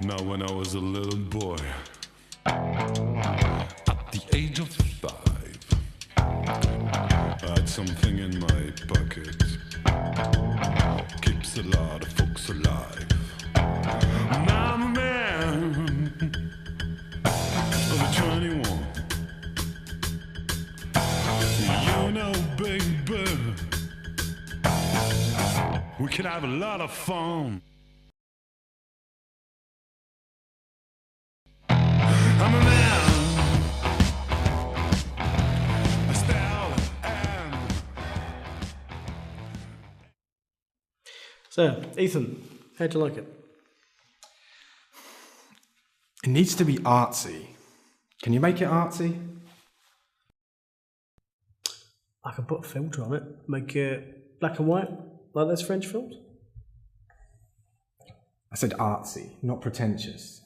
Now when I was a little boy, at the age of 5, I had something in my pocket, keeps a lot of folks alive. Now I'm a man of 21. You know, baby, we can have a lot of fun. I'm a man, a style and... So, Ethan, how'd you like it? It needs to be artsy. Can you make it artsy? I can put a filter on it, make it black and white, like those French films. I said artsy, not pretentious.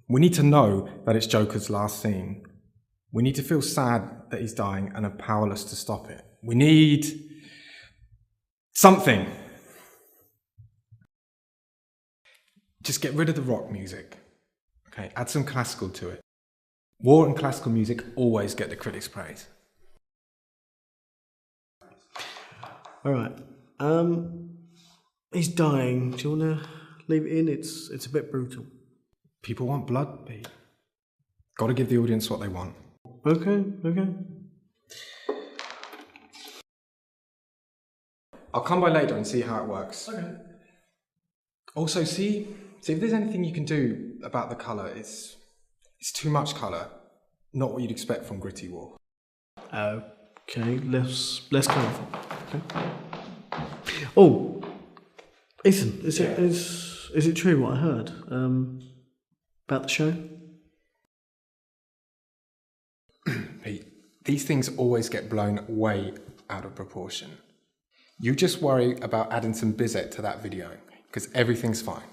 We need to know that it's Joker's last scene. We need to feel sad that he's dying and are powerless to stop it. We need something. Just get rid of the rock music. Okay, add some classical to it. War and classical music always get the critics' praise. Alright, he's dying. Do you want to leave it in? It's a bit brutal. People want blood, Pete. Got to give the audience what they want. Okay. I'll come by later and see how it works. Okay. Also, see if there's anything you can do about the colour. It's too much colour. Not what you'd expect from gritty war. Okay, less colourful. Okay. Oh, Ethan, is it true what I heard about the show? Pete, these things always get blown way out of proportion. You just worry about adding some bizet to that video, because everything's fine.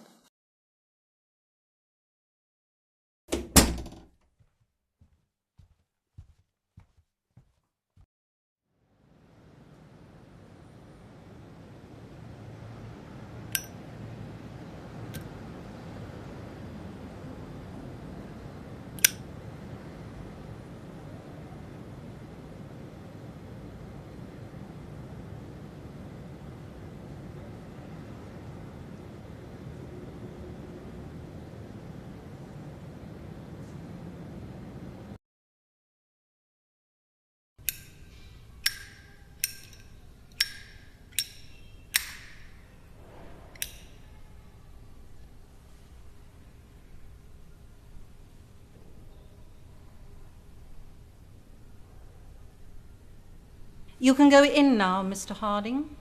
You can go in now, Mr. Harding.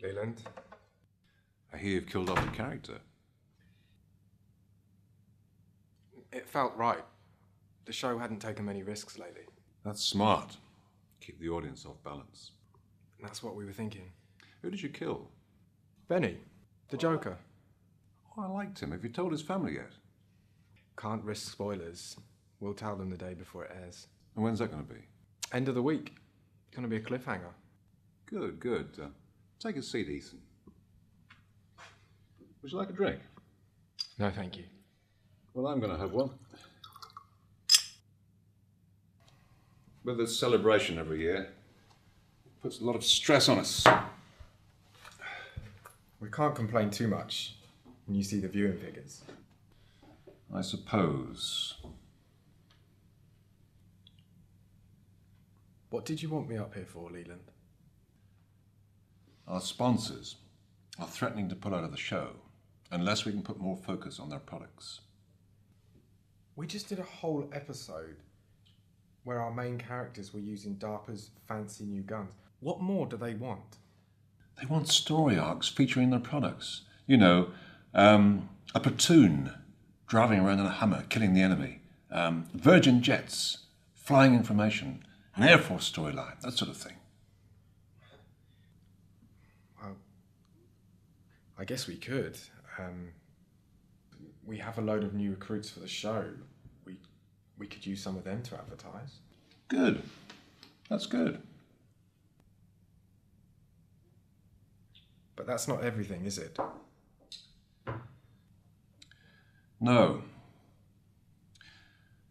Leland? I hear you've killed off a character. It felt right. The show hadn't taken many risks lately. That's smart. Keep the audience off balance. That's what we were thinking. Who did you kill? Benny, the Joker. Oh, I liked him. Have you told his family yet? Can't risk spoilers. We'll tell them the day before it airs. And when's that going to be? End of the week. Gonna be a cliffhanger. Good. Take a seat, Ethan. Would you like a drink? No, thank you. Well, I'm going to have one. With this celebration every year, it puts a lot of stress on us. We can't complain too much when you see the viewing figures. I suppose. What did you want me up here for, Leland? Our sponsors are threatening to pull out of the show unless we can put more focus on their products. We just did a whole episode where our main characters were using DARPA's fancy new guns. What more do they want? They want story arcs featuring their products. You know, a platoon driving around in a Hummer, killing the enemy. Virgin jets, flying information, an Air Force storyline, that sort of thing. Well, I guess we could. we have a load of new recruits for the show. We could use some of them to advertise. Good. That's good. But that's not everything, is it? No.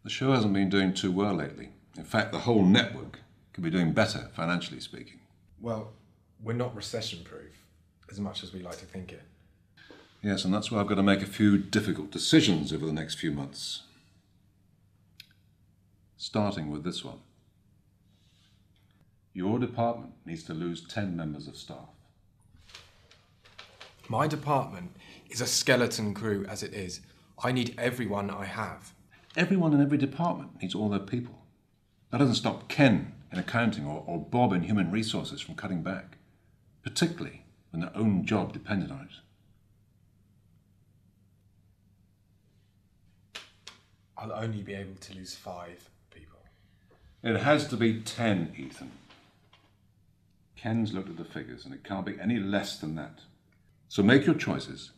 The show hasn't been doing too well lately. In fact, the whole network could be doing better, financially speaking. Well, we're not recession-proof, as much as we like to think it. Yes, and that's why I've got to make a few difficult decisions over the next few months. Starting with this one. Your department needs to lose 10 members of staff. My department is a skeleton crew as it is. I need everyone I have. Everyone in every department needs all their people. That doesn't stop Ken in accounting or Bob in human resources from cutting back, particularly when their own job depended on it. I'll only be able to lose 5 people. It has to be 10, Ethan. Ken's looked at the figures and it can't be any less than that. So make your choices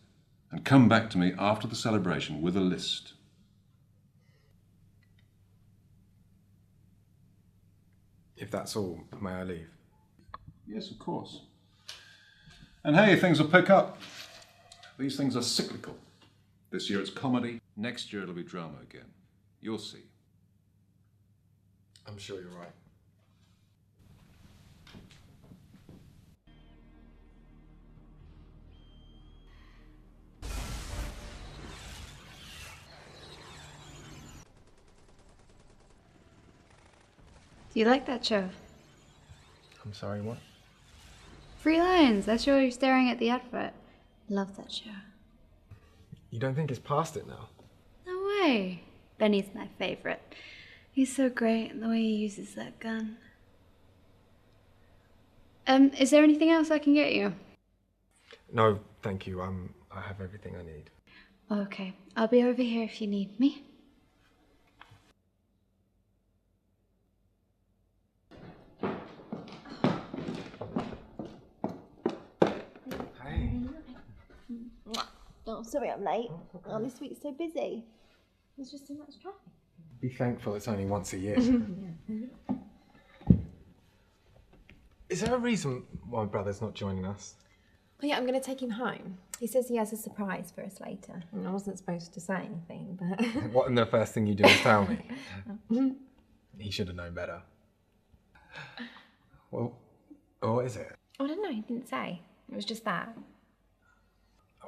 and come back to me after the celebration with a list. If that's all, may I leave? Yes, of course. And hey, things will pick up. These things are cyclical. This year it's comedy, next year it'll be drama again. You'll see. I'm sure you're right. Do you like that show? I'm sorry, what? Free Lions, that show you're staring at the advert. Love that show. You don't think it's past it now? No way. Benny's my favourite. He's so great and the way he uses that gun. Is there anything else I can get you? No, thank you. I have everything I need. Okay, I'll be over here if you need me. Hey. Oh, sorry I'm late. Oh, this week's so busy. There's just so much traffic. Be thankful it's only once a year. Is there a reason why my brother's not joining us? Oh yeah, I'm going to take him home. He says he has a surprise for us later. I wasn't supposed to say anything, but... What, and the first thing you do is tell me? He should have known better. Well, what is it? I don't know, he didn't say. It was just that.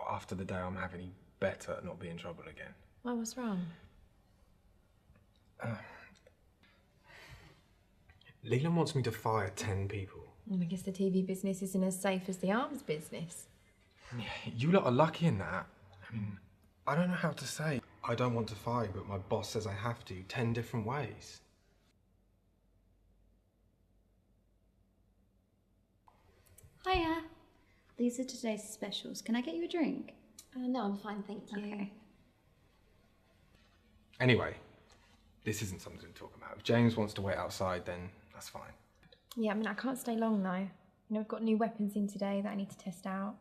After the day I'm having, he better not be in trouble again. Why, what's wrong? Leland wants me to fire 10 people. Well, I guess the TV business isn't as safe as the arms business. You lot are lucky in that. I mean, I don't know how to say. I don't want to fire, but my boss says I have to, 10 different ways. Hiya. These are today's specials. Can I get you a drink? No, I'm fine, thank you. Okay. Anyway, this isn't something to talk about. If James wants to wait outside, then that's fine. Yeah, I mean, I can't stay long though. You know, we've got new weapons in today that I need to test out.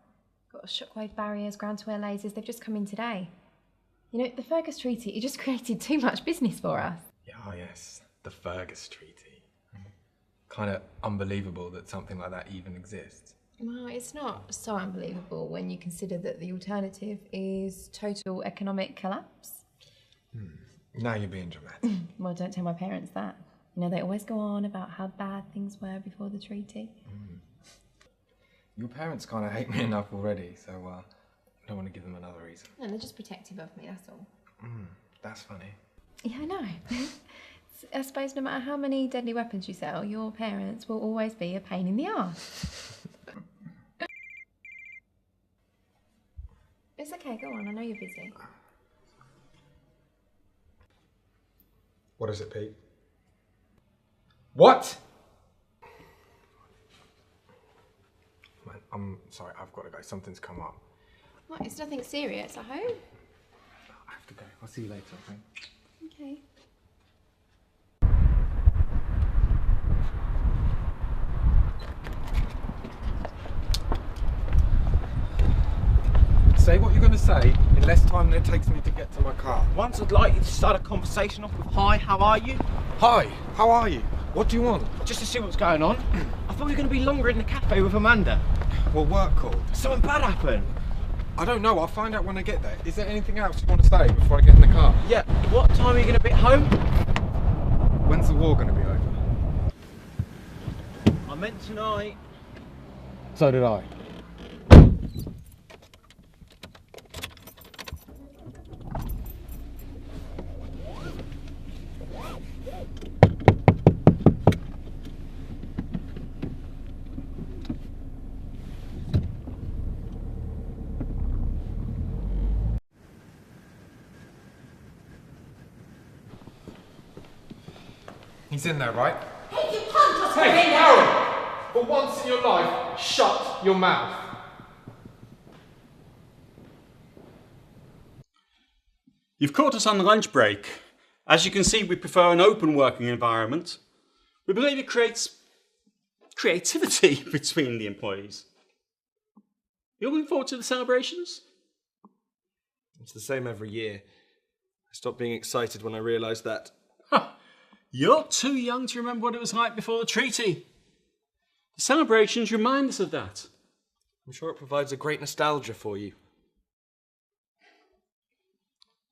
Got shockwave barriers, ground-to-air lasers, they've just come in today. You know, the Fergus Treaty, it just created too much business for us. Yeah, yes, the Fergus Treaty. Kind of unbelievable that something like that even exists. Well, it's not so unbelievable when you consider that the alternative is total economic collapse. Now you're being dramatic. Well, don't tell my parents that. You know, they always go on about how bad things were before the treaty. Your parents kind of hate me enough already, so I don't want to give them another reason. And they're just protective of me, that's all. That's funny. Yeah, I know. I suppose no matter how many deadly weapons you sell, your parents will always be a pain in the arse. It's okay, go on, I know you're busy. What is it, Pete? What? Man, I'm sorry, I've got to go. Something's come up. What, it's nothing serious, I hope? I have to go. I'll see you later, okay? Okay. Say what you're going to say in less time than it takes me to get to my car. Once I'd like you to start a conversation off with, "Hi, how are you?" Hi, how are you? What do you want? Just to see what's going on. I thought we were going to be longer in the cafe with Amanda. Well, work called. Something bad happened. I don't know, I'll find out when I get there. Is there anything else you want to say before I get in the car? Yeah, what time are you going to be home? When's the war going to be over? I meant tonight. So did I. He's in there, right? Hey, you can't just Hey, go in there. Aaron! For once in your life, shut your mouth. You've caught us on the lunch break. As you can see, we prefer an open working environment. We believe it creates creativity between the employees. You're looking forward to the celebrations? It's the same every year. I stopped being excited when I realised that. You're too young to remember what it was like before the treaty. The celebrations remind us of that. I'm sure it provides a great nostalgia for you.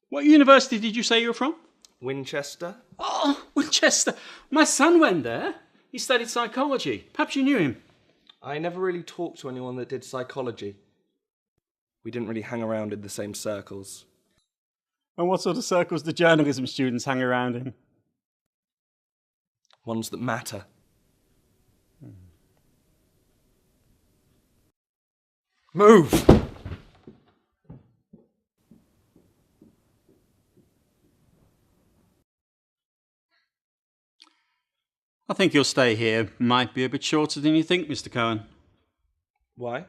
What university did you say you were from? Winchester? Oh, Winchester. My son went there. He studied psychology. Perhaps you knew him. I never really talked to anyone that did psychology. We didn't really hang around in the same circles. And what sort of circles do journalism students hang around in? Ones that matter. Move! I think your stay here might be a bit shorter than you think, Mr. Cohen. Why?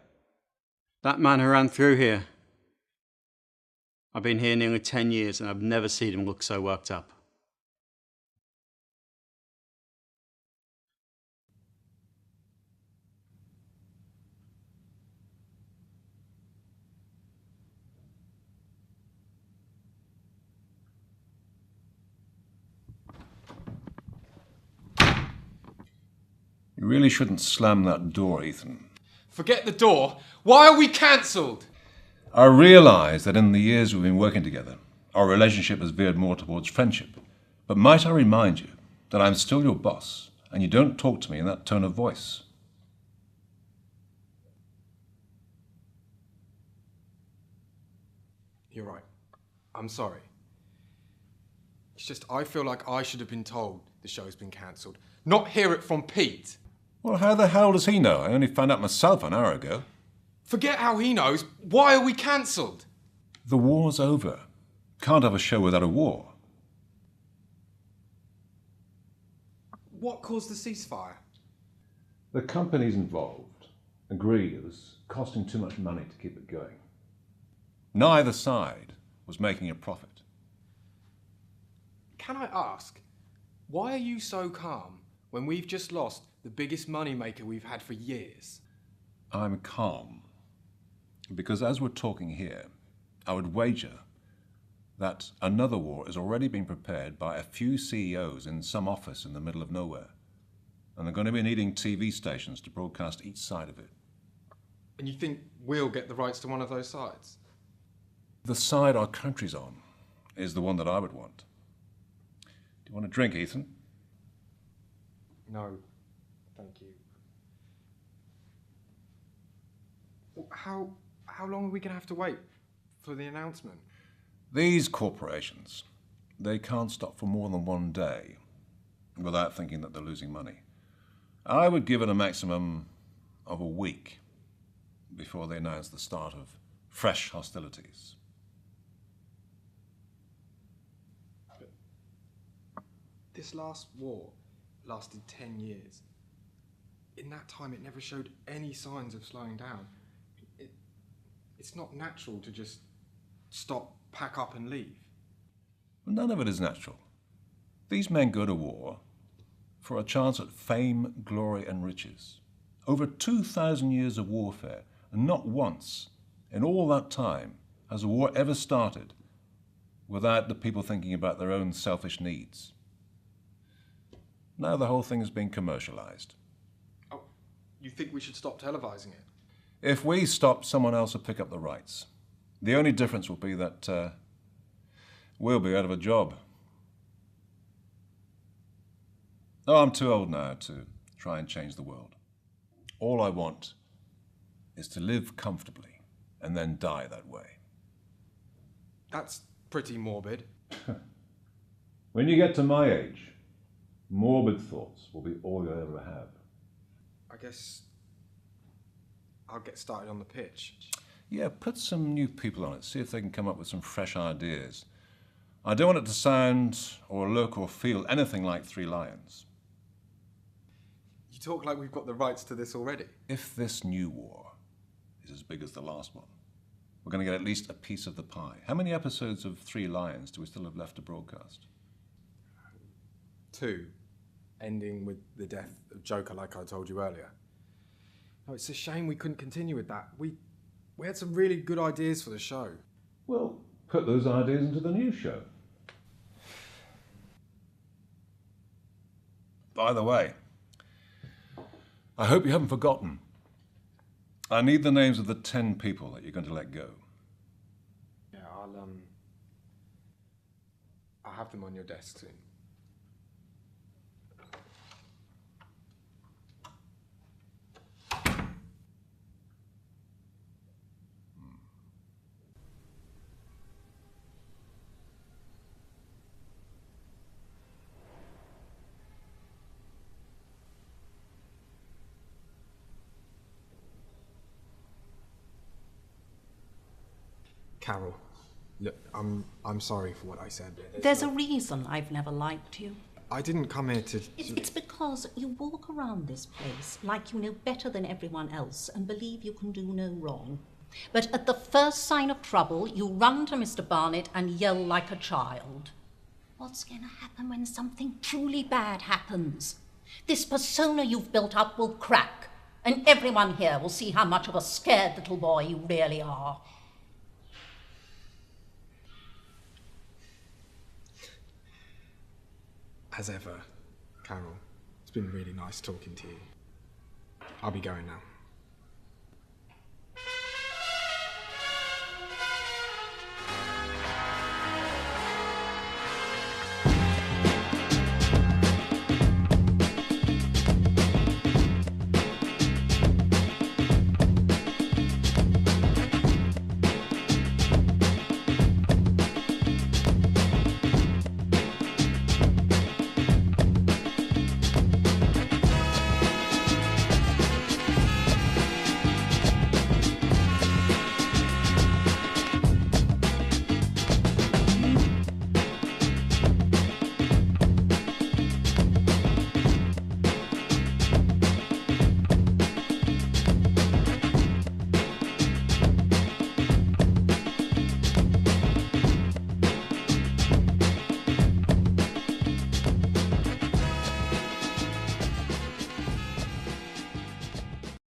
That man who ran through here. I've been here nearly 10 years and I've never seen him look so worked up. You really shouldn't slam that door, Ethan. Forget the door. Why are we cancelled? I realise that in the years we've been working together, our relationship has veered more towards friendship. But might I remind you that I'm still your boss, and you don't talk to me in that tone of voice. You're right. I'm sorry. It's just I feel like I should have been told the show's been cancelled, not hear it from Pete. Well, how the hell does he know? I only found out myself an hour ago. Forget how he knows. Why are we cancelled? The war's over. Can't have a show without a war. What caused the ceasefire? The companies involved agreed it was costing too much money to keep it going. Neither side was making a profit. Can I ask, why are you so calm when we've just lost the biggest moneymaker we've had for years? I'm calm because as we're talking here, I would wager that another war is already being prepared by a few CEOs in some office in the middle of nowhere. And they're going to be needing TV stations to broadcast each side of it. And you think we'll get the rights to one of those sides? The side our country's on is the one that I would want. Do you want a drink, Ethan? No, thank you. How long are we going to have to wait for the announcement? These corporations, they can't stop for more than one day without thinking that they're losing money. I would give it a maximum of a week before they announce the start of fresh hostilities. But this last war lasted 10 years. In that time, it never showed any signs of slowing down. It's not natural to just stop, pack up and leave. Well, none of it is natural. These men go to war for a chance at fame, glory and riches. Over 2,000 years of warfare, and not once in all that time, has a war ever started without the people thinking about their own selfish needs? Now the whole thing is being commercialized. Oh, you think we should stop televising it? If we stop, someone else will pick up the rights. The only difference will be that we'll be out of a job. Oh, I'm too old now to try and change the world. All I want is to live comfortably and then die that way. That's pretty morbid. When you get to my age, morbid thoughts will be all you'll ever have. I guess I'll get started on the pitch. Yeah, put some new people on it, see if they can come up with some fresh ideas. I don't want it to sound or look or feel anything like Three Lions. You talk like we've got the rights to this already. If this new war is as big as the last one, we're going to get at least a piece of the pie. How many episodes of Three Lions do we still have left to broadcast? 2, ending with the death of Joker, like I told you earlier. No, it's a shame we couldn't continue with that. We had some really good ideas for the show. Well, put those ideas into the new show. By the way, I hope you haven't forgotten. I need the names of the 10 people that you're going to let go. Yeah, I'll have them on your desk soon. Carol, look, I'm sorry for what I said. There's a reason I've never liked you. I didn't come here to... It's because you walk around this place like you know better than everyone else and believe you can do no wrong. But at the first sign of trouble, you run to Mr. Barnett and yell like a child. What's going to happen when something truly bad happens? This persona you've built up will crack, and everyone here will see how much of a scared little boy you really are. As ever, Carol, it's been really nice talking to you. I'll be going now.